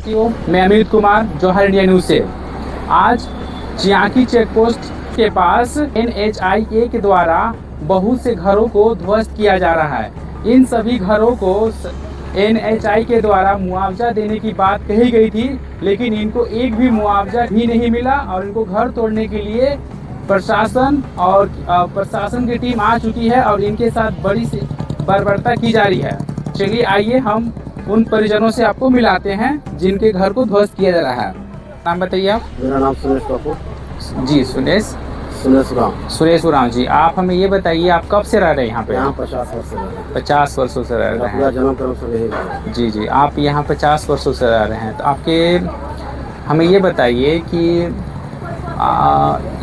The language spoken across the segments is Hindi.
मैं अमित कुमार, जौहर इंडिया न्यूज से। आज चियाकी चेक पोस्ट के पास NHIA के द्वारा बहुत से घरों को ध्वस्त किया जा रहा है। इन सभी घरों को NHI के द्वारा मुआवजा देने की बात कही गई थी, लेकिन इनको एक भी मुआवजा भी नहीं मिला और इनको घर तोड़ने के लिए प्रशासन की टीम आ चुकी है और इनके साथ बड़ी सी बर्बरता की जा रही है। चलिए आइए हम उन परिजनों से आपको मिलाते हैं जिनके घर को ध्वस्त किया जा रहा है। नाम बताइए आप। मेरा नाम सुरेश ठाकुर। जी सुरेश उरांव जी, आप हमें ये बताइए आप कब से रह रहे हैं यहाँ पे? यहाँ 50 वर्ष से रह रहे हैं। 50 वर्षों से रह रहे हैं। जन्म कर्म से यही रह रहे हैं। जी, आप यहाँ 50 वर्षों से रह रहे हैं, तो आपके हमें ये बताइए कि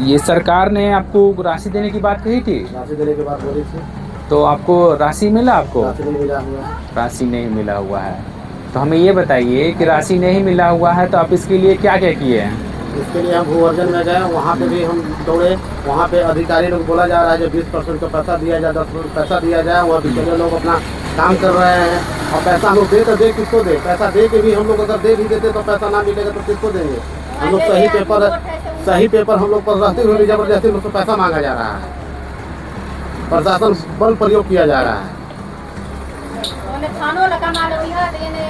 ये सरकार ने आपको राशि देने की बात कही थी? राशि देने की बात बोली थी, तो आपको राशि मिला? आपको राशि नहीं मिला हुआ है। राशि नहीं मिला हुआ है, तो हमें ये बताइए कि राशि नहीं मिला हुआ है तो आप इसके लिए क्या क्या किए हैं? इसके लिए हम भूवर्जन में गए, वहाँ पे भी हम दौड़े। वहाँ पे अधिकारी लोग बोला जा रहा है जो 20% का पैसा दिया जाए, 10% पैसा दिया जाए। वह बिचौलिए लोग अपना काम कर रहे हैं और पैसा हम लोग दे तो दे किसको दे? पैसा दे के भी हम लोग अगर दे भी देते तो पैसा ना मिलेगा तो किसको देंगे? हम लोग सही पेपर हम लोग पर रहते हुए भी जबरदस्ती मुझसे पैसा मांगा जा रहा है। प्रशासन बल प्रयोग किया जा रहा है।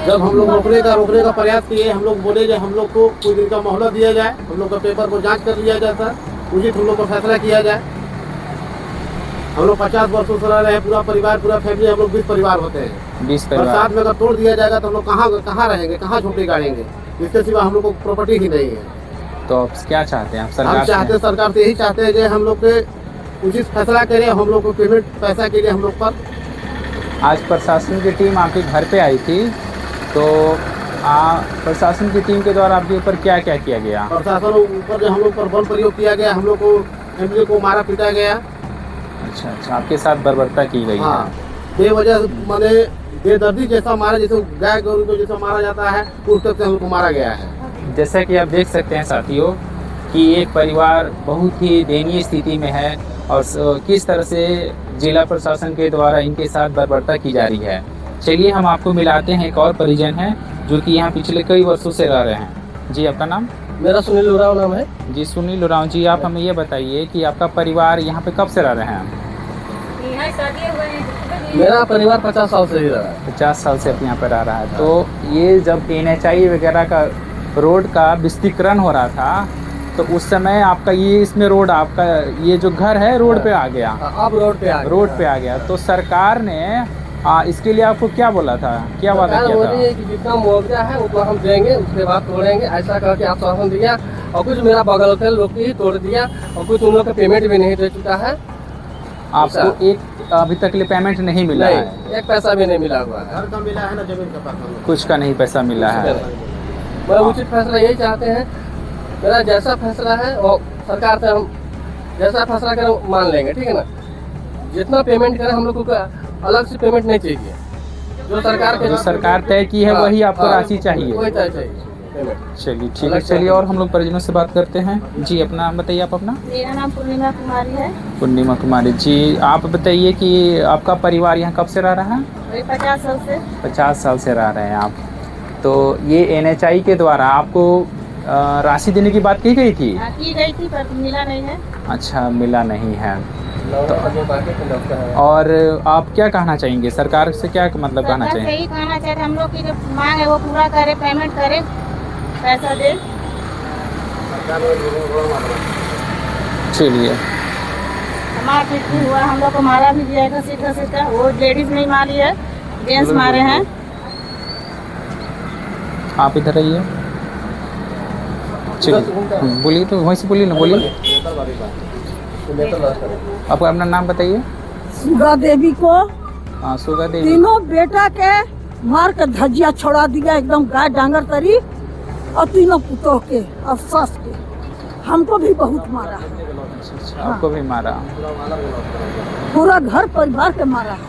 जब हम लोग रोकने का प्रयास किए, हम लोग बोले जो हम लोग को कुछ दिन का मोहलत दिया जाए, हम लोग का पेपर को जांच कर लिया जाता, उचित हम लोग को फैसला किया जाए। हम लोग 50 वर्षों से रह रहे हैं, पूरा परिवार, पूरा फैमिली, हम लोग 20 परिवार होते हैं। 20 परिवार। बरसात में अगर तोड़ दिया जाएगा तो हम लोग कहाँ रहेंगे, कहाँ झोपड़ी गाड़ेंगे? इसके सिवा हम लोग को प्रॉपर्टी ही नहीं है। तो आप क्या चाहते हैं? आप सरकार सरकार से यही चाहते हैं कि हम लोग के उचित फैसला करें, हम लोग को पेमेंट पैसा के लिए हम लोग पर। आज प्रशासन की टीम आपके घर पे आई थी, तो प्रशासन की टीम के द्वारा आपके ऊपर क्या क्या किया गया? प्रशासन ऊपर जो हम लोग पर बल प्रयोग किया गया, हम लोग को एमएलए को मारा पीटा गया। अच्छा, आपके साथ बर्बरता की गई है? बेवजह माने बेदर्दी जैसा मारा, जैसे गाय गोरू को जैसा मारा जाता है उस तरह से हम लोग को मारा गया है। जैसा कि आप देख सकते हैं साथियों कि एक परिवार बहुत ही दयनीय स्थिति में है और किस तरह से जिला प्रशासन के द्वारा इनके साथ बर्बरता की जा रही है। चलिए हम आपको मिलाते हैं, एक और परिजन हैं जो कि यहाँ पिछले कई वर्षों से रह रहे हैं। जी, आपका नाम? मेरा सुनील उरांव नाम है। जी, सुनील उरांव जी, आप हमें ये बताइए कि आपका परिवार यहाँ पे कब से रह रहे हैं? मेरा परिवार 50 साल से ही रहा है। 50 साल से यहाँ पर रह रहा है। तो ये जब NHI वगैरह का रोड का विस्तीर्ण हो रहा था तो उस समय आपका ये इसमें रोड, आपका ये जो घर है रोड पे आ गया। अब रोड पे आ गया। तो सरकार ने इसके लिए आपको क्या बोला था, क्या वादा किया था? कि जितना मुआवजा है उतना हम देंगे, उसके बाद तोड़ेंगे, ऐसा करके आश्वासन दिया। और कुछ मेरा बगल के लोग ही तोड़ दिया और कुछ उन लोग का पेमेंट भी नहीं दे चुका है। आपको एक अभी तक लिए पेमेंट नहीं मिला है? एक पैसा भी नहीं मिला हुआ है। घर का मिला है ना, जमीन का पैसा कुछ का नहीं पैसा मिला है। मैं उचित फैसला यही चाहते हैं, मेरा जैसा फैसला है और सरकार से हम जैसा फैसला करें मान लेंगे, ठीक है ना? जितना पेमेंट करें हम लोग को अलग से पेमेंट नहीं चाहिए। जो सरकार तय की है वही आपको राशि चाहिए। वही तय चाहिए। चलिए ठीक है, चलिए और हम लोग परिजनों से बात करते हैं। जी, अपना नाम बताइए। आप अपना? मेरा नाम पूर्णिमा कुमारी है। पूर्णिमा कुमारी जी, आप बताइए कि आपका परिवार यहाँ कब से रह रहा है? 50 साल से। 50 साल से रह रहे हैं आप। तो ये NHI के द्वारा आपको राशि देने की बात की गई थी? की गई थी पर मिला नहीं है। अच्छा, मिला नहीं है। तो और आप क्या कहना चाहेंगे सरकार से? क्या मतलब कहना चाहेंगे? यही कहना चाहते हम लोग की जो मांग है वो पूरा करे, पेमेंट करे, पैसा दे। चलिए, हमारा भी हुआ, हम लोग को मारा भी जाएगा सीधा। वो लेडीज नहीं मारी है, जेंट्स मारे हैं। आप इधर आइए। चलिए बोलिए, तो वहीं से बोलिए ना, बोलिए। आपको अपना नाम बताइए। सुगा देवी को हाँ, सुगा देवी। तीनों बेटा के मार के धजिया छोड़ा दिया, एकदम गाय डांगर तरी, और तीनों पुतों के अफसोस के हमको भी बहुत मारा। अच्छा, आपको भी मारा? पूरा घर परिवार के मारा है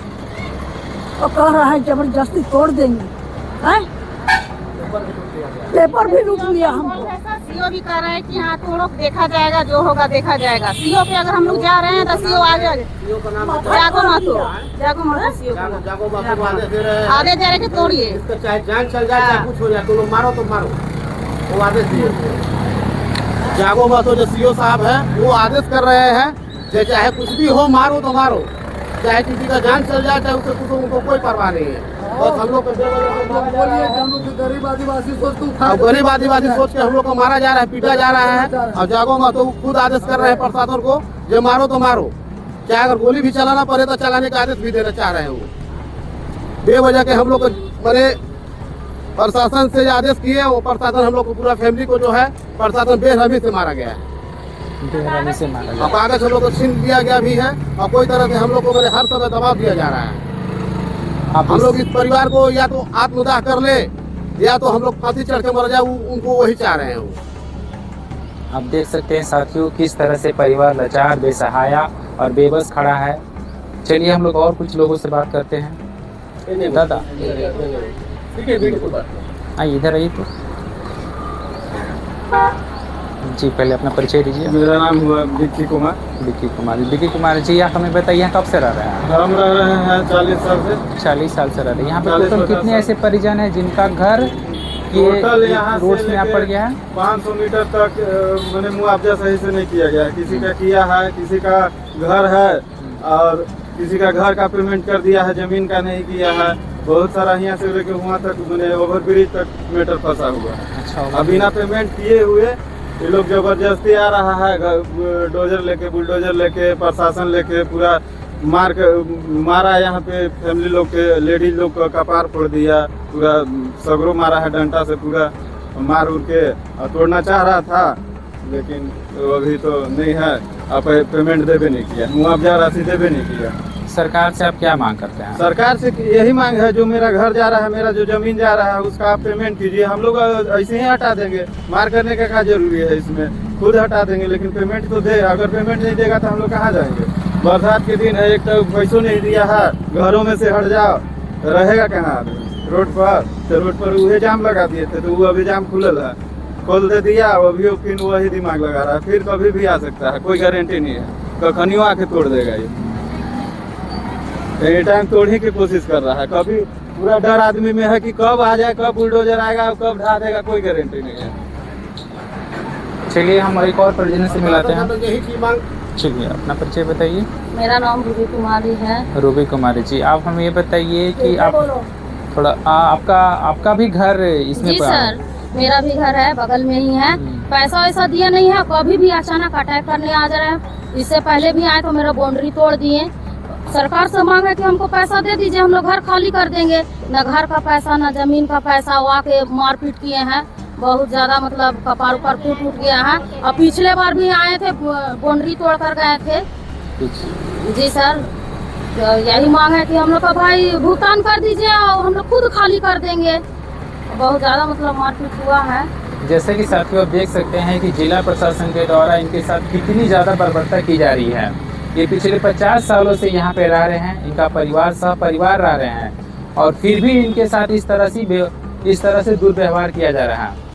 और कह रहा है जबरदस्ती तोड़ देंगे। हैं? पेपर भी लूट लिया हमको। सीओ भी कह रहा है कि हाँ थोड़ा देखा जाएगा, जो होगा देखा जाएगा। सीओ पे अगर हम लोग जा रहे हैं तो सीओ आगे सीओ का नाम जागो माथो सीओ जागो बापू को आदेश दे रहे हैं, आगे जा रहे के तोड़िए। इसका चाहे जान चल जाए चाहे कुछ हो जाए, तुम लोग मारो तो मारो, वो आदेश दिए। जागो बातो जो सीओ साहब है वो आदेश कर रहे हैं कि चाहे कुछ भी हो मारो तो मारो, चाहे किसी का जान चल जाए चाहे उससे कुछ, उनको कोई परवाह नहीं है। बस हम लोग को गरीब आदिवासी सोच के हम लोग को मारा जा रहा है, पीटा जा रहा है। और जागो बातो खुद आदेश कर रहे हैं प्रशासन को जो मारो तो मारो, चाहे अगर गोली भी चलाना पड़े तो चलाने का आदेश भी देना चाह रहे हैं। वो बेवजह के हम लोग को बड़े प्रशासन से आदेश किए, वो प्रशासन हम लोग को पूरा फैमिली को जो है प्रशासन बेरहमी से मारा गया है। और कागज हम लोग को छीन लिया गया भी है और कोई तरह से हम लोग को हर समय दबाव दिया जा रहा है। हम लोग इस परिवार को या तो आत्मदाह कर ले या तो हम लोग फांसी चढ़ के मर जाए, उनको वही चाह रहे हैं। वो आप देख सकते हैं साथियों किस तरह से परिवार लाचार, बेसहाया और बेबस खड़ा है। चलिए हम लोग और कुछ लोगों से बात करते हैं। दादा आइए इधर आइए तो जी, पहले अपना परिचय दीजिए। मेरा नाम हुआ विक्की कुमार। विक्की कुमार जी, आप हमें बताइए यहाँ कब से रह रहे हैं? हम रह रहे हैं 40 साल से। 40 साल से रह रहे हैं यहाँ पे। 40 टोटल कितने ऐसे परिजन हैं जिनका घर ये टोटल यहाँ रोड से में आ पड़ गया है? 500 मीटर तक मैंने मुआवजा सही से नहीं किया गया है। किसी का किया है, किसी का घर है और किसी का घर का पेमेंट कर दिया है, जमीन का नहीं किया है। बहुत सारा यहाँ से लेके वहाँ तक मैंने ओवर ब्रिज तक मैटर फंसा हुआ है। अच्छा, अब बिना पेमेंट किए हुए ये लोग जबरदस्ती आ रहा है, डोजर लेके, बुलडोजर लेके, प्रशासन लेके पूरा मारा यहाँ पे फैमिली लोग के, लेडीज लोग का कपार फोड़ दिया, पूरा सगरो मारा है डंडा से, पूरा मार उड़ के और तोड़ना चाह रहा था लेकिन तो अभी तो नहीं है। अब पेमेंट देवे नहीं किया, मुआवजा राशि देवे नहीं किया। सरकार से आप क्या मांग करते हैं? सरकार से यही मांग है, जो मेरा घर जा रहा है, मेरा जो जमीन जा रहा है, उसका आप पेमेंट कीजिए। हम लोग ऐसे ही हटा देंगे, मार करने का क्या जरूरी है इसमें, खुद हटा देंगे, लेकिन पेमेंट तो दे। अगर पेमेंट नहीं देगा तो हम लोग कहाँ जाएंगे? बरसात के दिन है, एक तो पैसों नहीं दिया है, घरों में से हट जाओ, रहेगा कहाँ आदमी? रोड पर, तो रोड पर वही जाम लगा दिए थे, तो वो अभी जाम खुलल है, खोल दे दिया, अभी फिर वही दिमाग लगा रहा है, फिर कभी भी आ सकता है, कोई गारंटी नहीं है, कखनियों आके तोड़ देगा ये। एनी टाइम तोड़ने की कोशिश कर रहा है। कभी पूरा डर आदमी में है कि कब आ जाए, कब बुलडोजर आएगा, कब ढा देगा, कोई गारंटी नहीं है। चलिए हम एक और परिजन से मिलाते हैं। यही की मांग। चलिए अपना परिचय बताइए। मेरा नाम रूबी कुमारी है। रूबी कुमारी जी, आप हमें ये बताइए कि आप थोड़ा आपका भी घर इसमें जी सर, मेरा भी घर है, बगल में ही है। पैसा वैसा दिया नहीं है, कभी भी अचानक अटैक करने आ जा रहे हैं। इससे पहले भी आए तो मेरा बाउंड्री तोड़ दिए। सरकार से मांग है कि हमको पैसा दे दीजिए, हम लोग घर खाली कर देंगे। न घर का पैसा न जमीन का पैसा, वो आके मारपीट किए हैं बहुत ज्यादा, मतलब कपार उपार फूट गया है। और पिछले बार भी आए थे, बाउंड्री तोड़ कर गए थे। जी सर, तो यही मांग है कि हम लोग का भाई भुगतान कर दीजिए और हम लोग खुद खाली कर देंगे। बहुत ज्यादा मतलब मारपीट हुआ है। जैसे कि साथियों आप देख सकते हैं कि जिला प्रशासन के द्वारा इनके साथ कितनी ज़्यादा बर्बरता की जा रही है। ये पिछले 50 सालों से यहाँ पे रह रहे हैं, इनका परिवार सह परिवार रह रहे हैं और फिर भी इनके साथ इस तरह से दुर्व्यवहार किया जा रहा है।